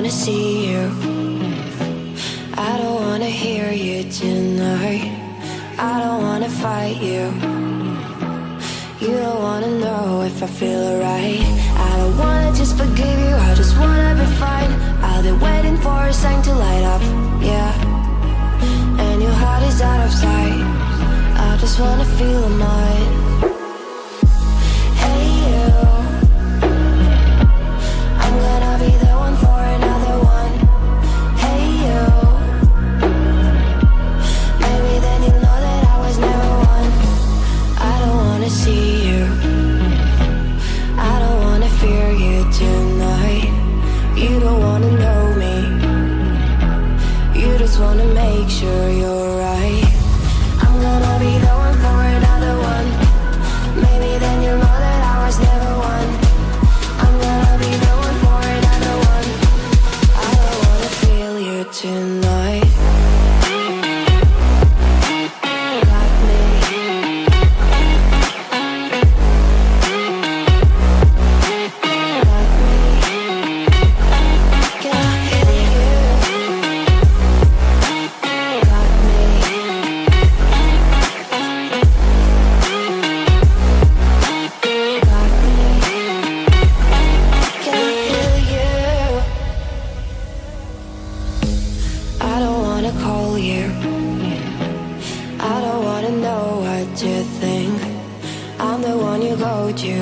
wanna see you. I don't wanna hear you tonight. I don't wanna fight you. You don't wanna know if I feel alright. I don't wanna just forgive you, I just wanna be fine. I'll be waiting for a sign to light up, yeah. And your heart is out of sight. I just wanna feel mine. Hey you, I'm gonna be the one for another one. Hey you, maybe then you'll know that I was never one. I don't wanna see you, I don't wanna fear you tonight. You don't wanna know me, you just wanna make sure you're right. I'm gonna be the one for another one. Maybe then you'll know that I was never one. I'm gonna be the one for another one. I don't wanna feel you tonight. Got me. Got me. Can I hear you? Got me. Got me. Can I hear you? I don't wanna call you. I don't wanna know what you think. I'm the one you go to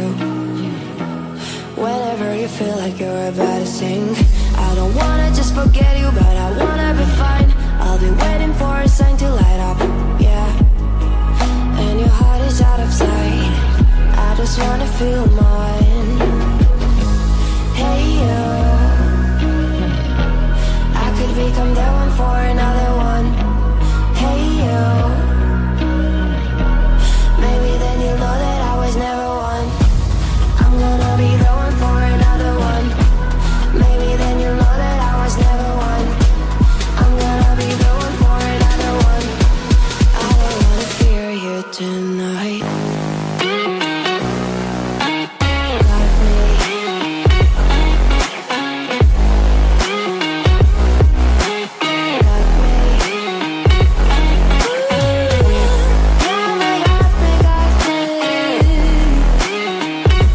whenever you feel like you're about to sink. I don't wanna just forget you, but I wanna be fine. I'll be waiting for a sign to light up, yeah. And your heart is out of sight. I just wanna feel mine. Hey you, I could become the one for another one. Hey you, maybe then you'll know that I was never one. I'm gonna be the one for another one. Maybe then you'll know that I was never one. I'm gonna be the one for another one. I don't wanna fear you tonight. Got me. Got me. Got me, got me, got me.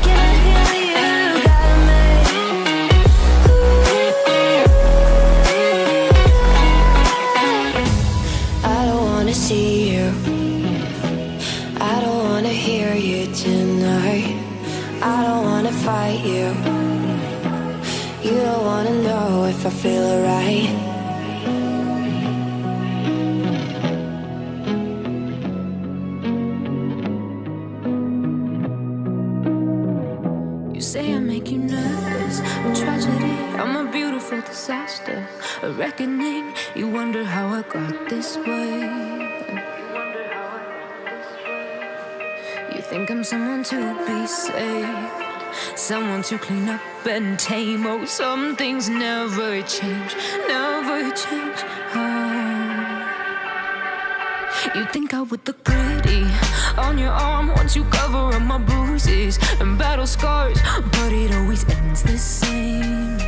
Can I hear you? Got me. I don't wanna see you. I don't wanna hear you tonight. I don't wanna fight you. You don't wanna know if I feel alright. You say I make you nervous, a tragedy, I'm a beautiful disaster, a reckoning. You wonder how I got this way. You think I'm someone to be saved, someone to clean up and tame. Oh, some things never change, never change. Oh. You think I would look pretty on your arm once you cover up my bruises and battle scars, but it always ends the same.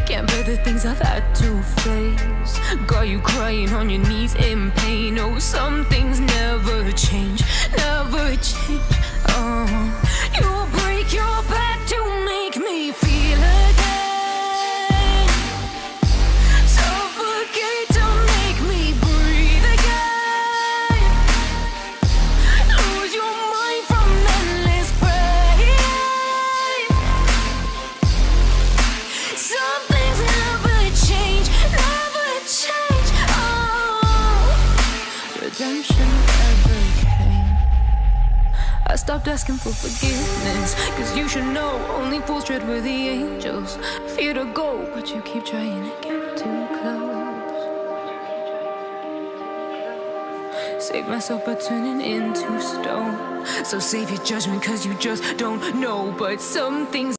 Can't bear the things I've had to face. Got you crying on your knees in pain. Oh, some things never change, never change. Oh, you'll break your back to make me feel again. Suffocate to make me breathe again. Lose your mind from endless pain. Some things never change, never change. Oh, redemption never came. I stopped asking for forgiveness, cause you should know only fools tread where the angels fear to go, but you keep trying to get too close. Save myself by turning into stone. So save your judgment cause you just don't know. But some things